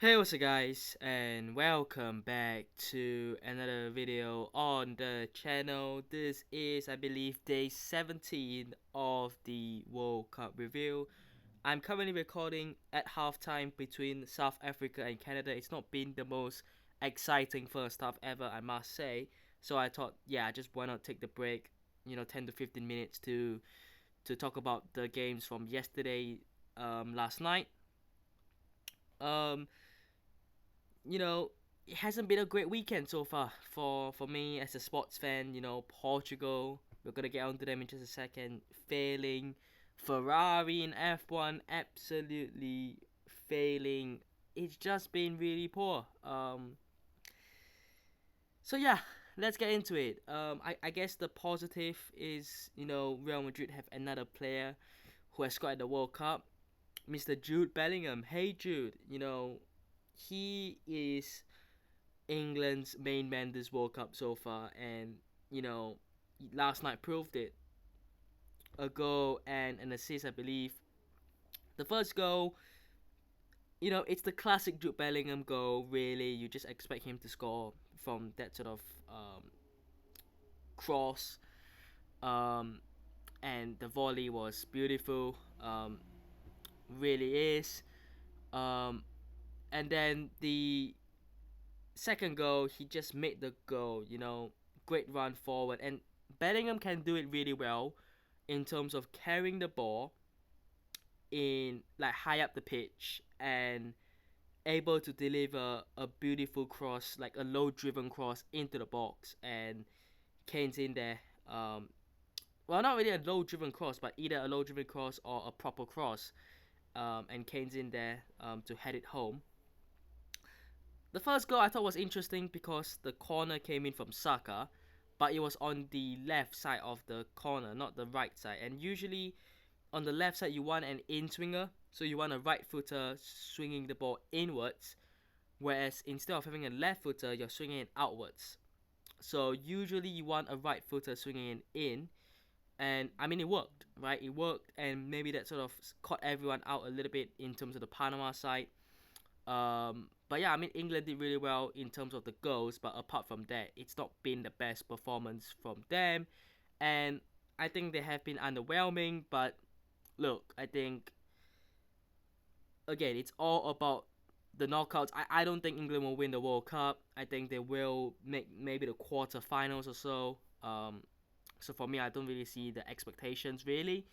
Hey, what's up guys, and welcome back to another video on the channel. This is, I believe, day 17 of the World Cup review. I'm currently recording at halftime between South Africa and Canada. It's not been the most exciting first half ever, I must say. So I thought, yeah, just why not take the break, 10 to 15 minutes to talk about the games from yesterday, last night. Um, you know, it hasn't been a great weekend so far for me as a sports fan. Portugal, we're gonna get onto them in just a second, failing. Ferrari in F1 absolutely failing. It's just been really poor. So yeah, let's get into it. I guess the positive is, Real Madrid have another player who has scored at the World Cup, Mr. Jude Bellingham. Hey Jude, he is England's main man this World Cup so far, and last night proved it. A goal and an assist, I believe. The first goal, it's the classic Jude Bellingham goal. Really, you just expect him to score from that sort of cross, um, and the volley was beautiful. Really is. Um, and then the second goal, he just made the goal. Great run forward, and Bellingham can do it really well in terms of carrying the ball in like high up the pitch and able to deliver a beautiful cross, like a low driven cross into the box, and Kane's in there. Well, not really a low driven cross, but either a low driven cross or a proper cross. And Kane's in there to head it home. The first goal I thought was interesting because the corner came in from Saka, but it was on the left side of the corner, not the right side. And usually on the left side you want an in swinger, so you want a right footer swinging the ball inwards, whereas instead of having a left footer, you're swinging it outwards. So usually you want a right footer swinging it in, and I mean it worked, right? It worked, and maybe that sort of caught everyone out a little bit in terms of the Panama side. But yeah, I mean England did really well in terms of the goals, but apart from that, it's not been the best performance from them, and I think they have been underwhelming. But look, I think again it's all about the knockouts. I don't think England will win the World Cup. I think they will make maybe the quarterfinals or so. So for me, I don't really see the expectations really.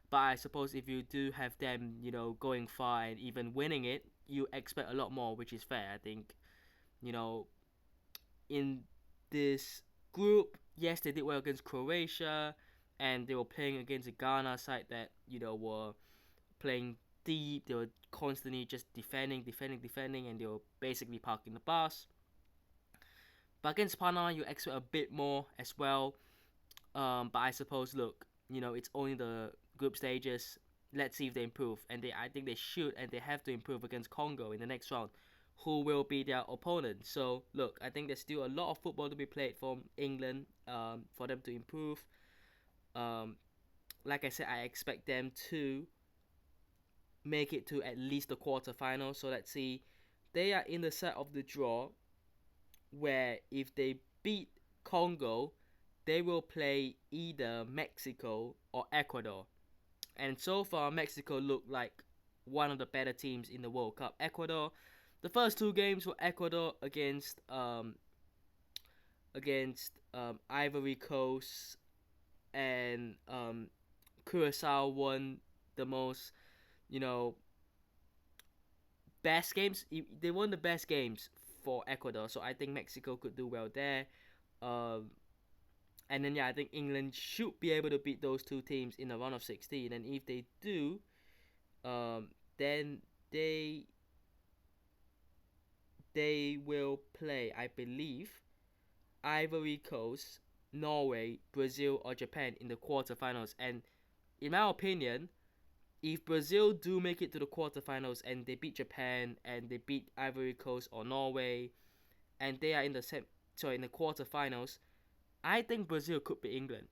But I suppose if you do have them, going far and even winning it, you expect a lot more, which is fair. I think, you know, in this group, yes, they did well against Croatia, and they were playing against a Ghana side that were playing deep. They were constantly just defending, and they were basically parking the bus. But against Panama, you expect a bit more as well. But I suppose, look, it's only the group stages. Let's see if they improve, and I think they should, and they have to improve against Congo in the next round, who will be their opponent. So look, I think there's still a lot of football to be played from England, for them to improve. Um, like I said, I expect them to make it to at least the quarterfinals. So let's see, they are in the set of the draw, where if they beat Congo, they will play either Mexico or Ecuador. And so far, Mexico look like one of the better teams in the World Cup. Ecuador, the first two games were Ecuador against Ivory Coast, and Curacao won the most, you know, best games. They won the best games for Ecuador, so I think Mexico could do well there. Um, and then yeah, I think England should be able to beat those two teams in the round of 16. And if they do, then they will play, I believe, Ivory Coast, Norway, Brazil, or Japan in the quarterfinals. And in my opinion, if Brazil do make it to the quarterfinals and they beat Japan and they beat Ivory Coast or Norway, and they are in the quarterfinals, I think Brazil could beat England.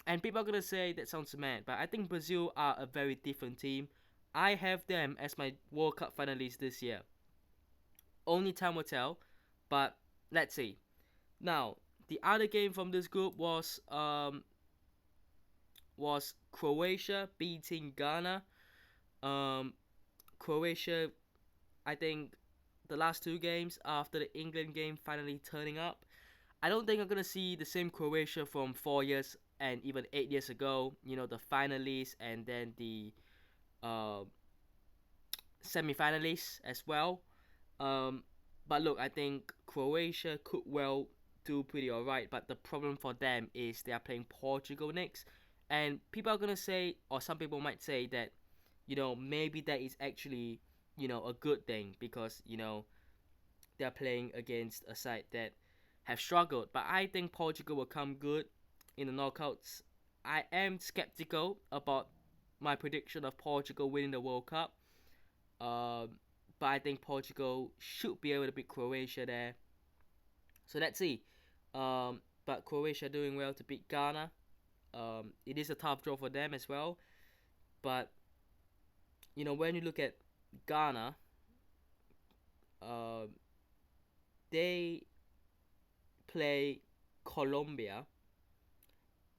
And people are gonna say that sounds mad, but I think Brazil are a very different team. I have them as my World Cup finalists this year. Only time will tell. But let's see. Now, the other game from this group was Croatia beating Ghana. Um, Croatia, I think, the last two games after the England game finally turning up. I don't think I'm gonna see the same Croatia from 4 years and even 8 years ago. You know, the finalists and then the uh, semi-finalists as well. Um, but look, I think Croatia could well do pretty alright. But the problem for them is they are playing Portugal next, and people are gonna say, or some people might say that, maybe that is actually, a good thing because they're playing against a side that have struggled. But I think Portugal will come good in the knockouts. I am skeptical about my prediction of Portugal winning the World Cup. Um, but I think Portugal should be able to beat Croatia there. So let's see. But Croatia doing well to beat Ghana. It is a tough draw for them as well. But when you look at Ghana, uh, they play Colombia,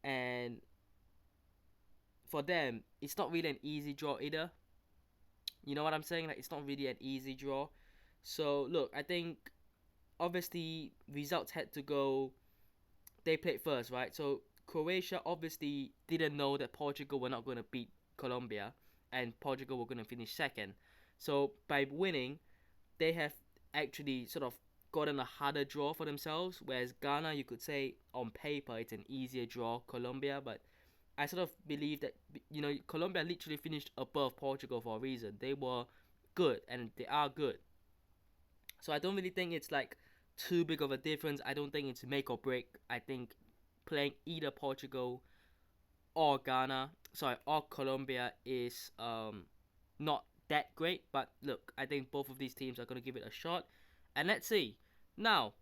and for them, it's not really an easy draw either. You know what I'm saying? Like, it's not really an easy draw. So look, I think obviously results had to go. They played first, right? So Croatia obviously didn't know that Portugal were not going to beat Colombia, and Portugal were going to finish second. So by winning, they have actually sort of gotten a harder draw for themselves. Whereas Ghana, you could say on paper it's an easier draw. Colombia, but I sort of believe that Colombia literally finished above Portugal for a reason. They were good, and they are good. So I don't really think it's like too big of a difference. I don't think it's make or break. I think playing either Portugal or Ghana, sorry, or Colombia is not that great. But look, I think both of these teams are gonna give it a shot, and let's see. Now,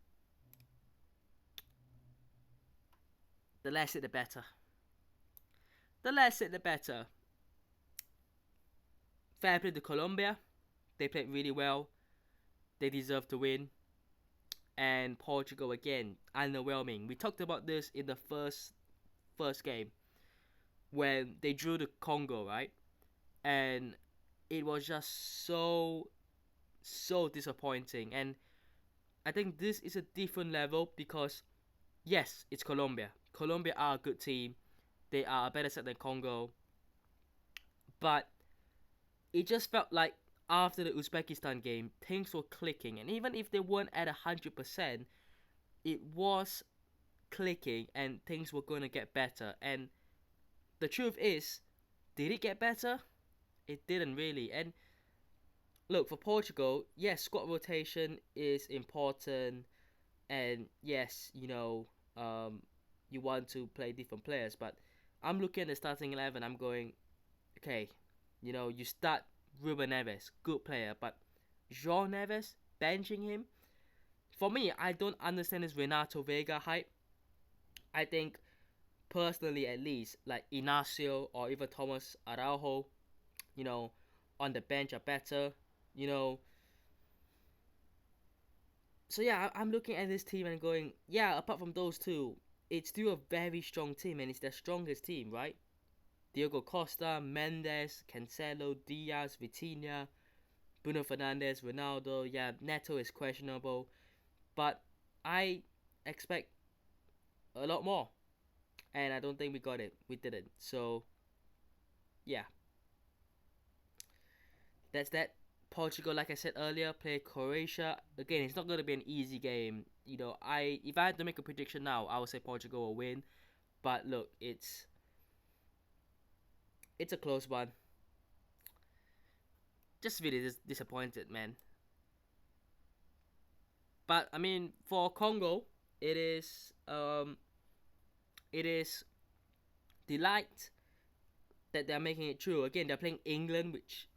the less it, the better. The less it, the better. Fair play to Colombia. They played really well. They deserve to win. And Portugal again, underwhelming. We talked about this in the first game when they drew the Congo, right? And it was just so disappointing. And I think this is a different level because yes, it's Colombia. Colombia are a good team. They are a better set than Congo. But it just felt like after the Uzbekistan game, things were clicking. And even if they weren't at 100%, it was clicking and things were going to get better. And the truth is, did it get better? It didn't really. And look, for Portugal, yes, squad rotation is important. And yes, you want to play different players. But I'm looking at the starting 11. I'm going, okay, you start Ruben Neves, good player. But João Neves, benching him? For me, I don't understand this Renato Vega hype. I think personally at least, like Inacio or even Thomas Araujo, you know, on the bench are better, you know. So yeah, I'm looking at this team and going, yeah, apart from those two, it's still a very strong team and it's their strongest team, right? Diego Costa, Mendes, Cancelo, Diaz, Vitinha, Bruno Fernandes, Ronaldo. Yeah, Neto is questionable, but I expect a lot more, and I don't think we got it. We didn't. So yeah, that's that. Portugal, like I said earlier, play Croatia. Again, it's not going to be an easy game. If I had to make a prediction now, I would say Portugal will win. But look, it's a close one. Just really disappointed, man. But I mean, for Congo, it is delight that they're making it through. Again, they're playing England, which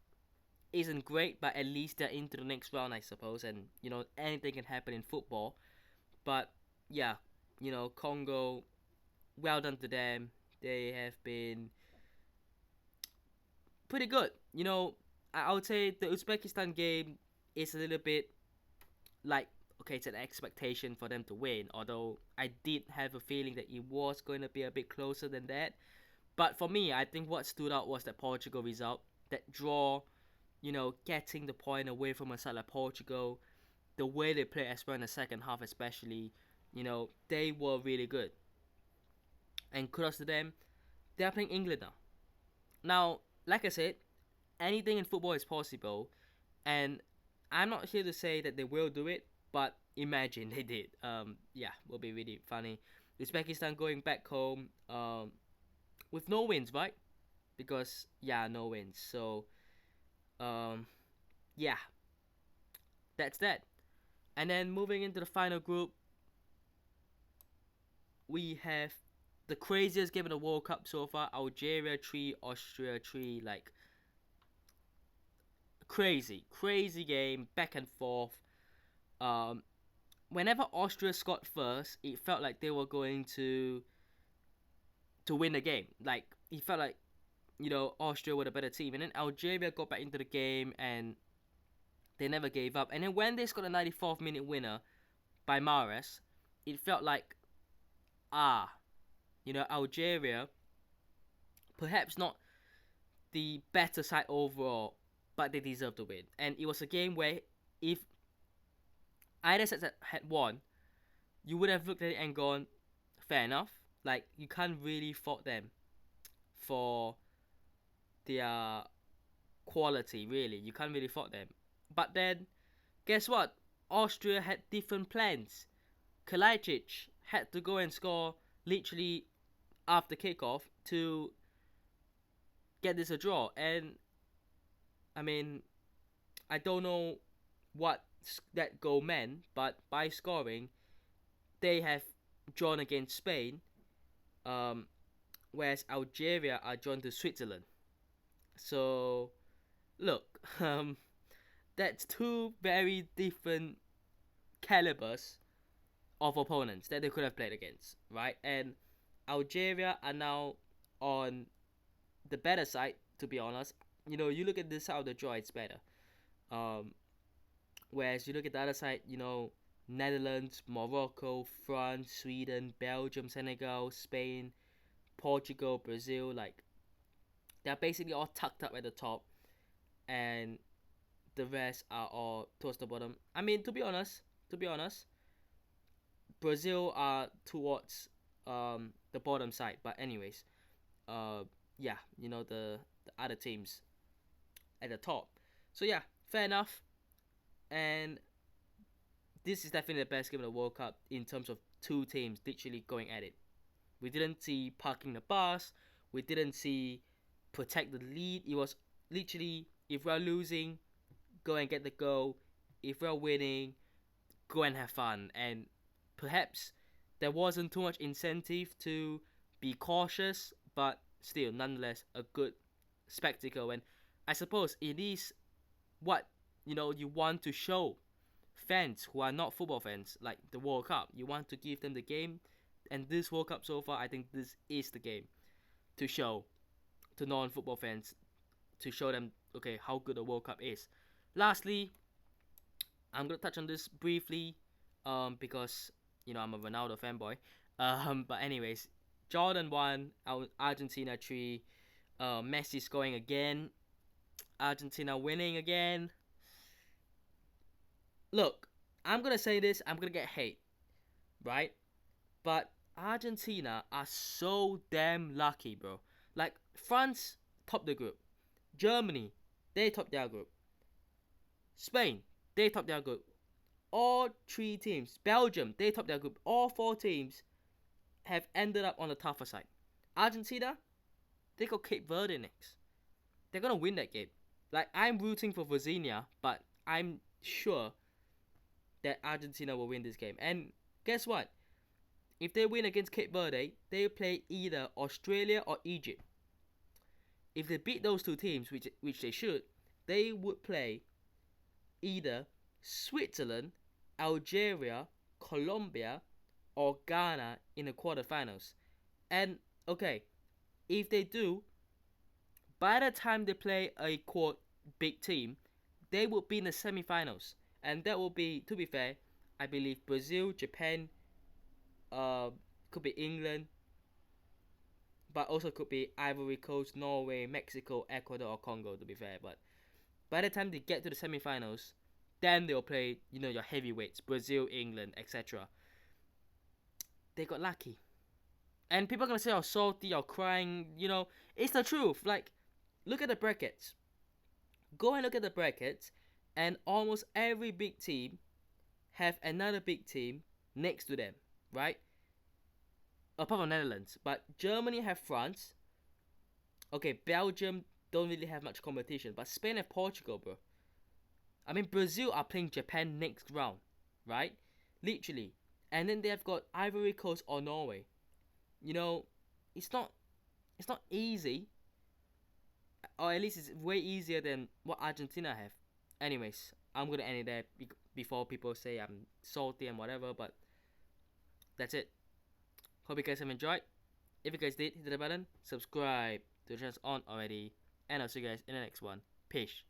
isn't great, but at least they're into the next round, I suppose. And anything can happen in football. But yeah, Congo, well done to them. They have been pretty good. I would say the Uzbekistan game is a little bit like, okay, it's an expectation for them to win. Although I did have a feeling that it was going to be a bit closer than that. But for me, I think what stood out was that Portugal result, that draw, getting the point away from a side like Portugal, the way they played as well in the second half, especially, they were really good. And kudos to them, they are playing England now. Now, like I said, anything in football is possible, and I'm not here to say that they will do it, but imagine they did. Yeah, will be really funny. Uzbekistan going back home with no wins, right? Because yeah, no wins. So um, yeah, that's that. And then moving into the final group, we have the craziest game in the World Cup so far: Algeria 3, Austria 3. Like crazy game, back and forth. Um, Whenever Austria scored first, it felt like they were going to win the game. Like it felt like Austria were the better team, and then Algeria got back into the game and they never gave up. And then when they scored a 94th minute winner by Mahrez, it felt like Algeria perhaps not the better side overall, but they deserve to win. And it was a game where if either side had won, you would have looked at it and gone, fair enough. Like you can't really fault them for their quality, really. You can't really fault them. But then, guess what? Austria had different plans. Kalajdzic had to go and score literally after kickoff to get this a draw. And I mean, I don't know what that goal meant, but by scoring, they have drawn against Spain, um, whereas Algeria are drawn to Switzerland. So, look, that's two very different calibers of opponents that they could have played against, right? And Algeria are now on the better side, to be honest. You look at this side of the draw, it's better. Um, Whereas you look at the other side, Netherlands, Morocco, France, Sweden, Belgium, Senegal, Spain, Portugal, Brazil, like they're basically all tucked up at the top, and the rest are all towards the bottom. I mean, to be honest, Brazil are towards the bottom side. But anyways, yeah, the other teams at the top. So yeah, fair enough. And this is definitely the best game of the World Cup in terms of two teams literally going at it. We didn't see parking the bus. We didn't see protect the lead. It was literally, if we're losing, go and get the goal. If we're winning, go and have fun. And perhaps there wasn't too much incentive to be cautious, but still, nonetheless, a good spectacle. And I suppose it is what you want to show fans who are not football fans, like the World Cup. You want to give them the game, and this World Cup so far, I think this is the game to show to non-football fans, to show them, okay, how good the World Cup is. Lastly, I'm gonna touch on this briefly, because I'm a Ronaldo fanboy. But anyways, Jordan won, Argentina 3, Messi scoring again, Argentina winning again. Look, I'm gonna say this, I'm gonna get hate, right? But Argentina are so damn lucky, bro. Like France top the group, Germany they top their group, Spain they top their group. All three teams, Belgium they top their group. All four teams have ended up on the tougher side. Argentina, they got Cape Verde next. They're gonna win that game. Like I'm rooting for Virginia, but I'm sure that Argentina will win this game. And guess what? If they win against Cape Verde, they play either Australia or Egypt. If they beat those two teams, which they should, they would play either Switzerland, Algeria, Colombia, or Ghana in the quarterfinals. And okay, if they do, by the time they play a quote big team, they will be in the semifinals. And that will be, to be fair, I believe Brazil, Japan, uh, could be England, but also could be Ivory Coast, Norway, Mexico, Ecuador, or Congo. To be fair, but by the time they get to the semi-finals, then they'll play, your heavyweights, Brazil, England, etc. They got lucky. And people are gonna say, "Oh, salty, or crying." It's the truth. Like, look at the brackets. Go and look at the brackets, and almost every big team have another big team next to them, right? Apart from Netherlands, but Germany have France. Okay, Belgium don't really have much competition, but Spain and Portugal, bro. I mean, Brazil are playing Japan next round, right? Literally, and then they have got Ivory Coast or Norway. You know, it's not it's not easy, or at least it's way easier than what Argentina have. Anyways, I'm gonna end it there before people say I'm salty and whatever. But that's it. Hope you guys have enjoyed. If you guys did, hit the button, subscribe to the channel on already, and I'll see you guys in the next one. Peace.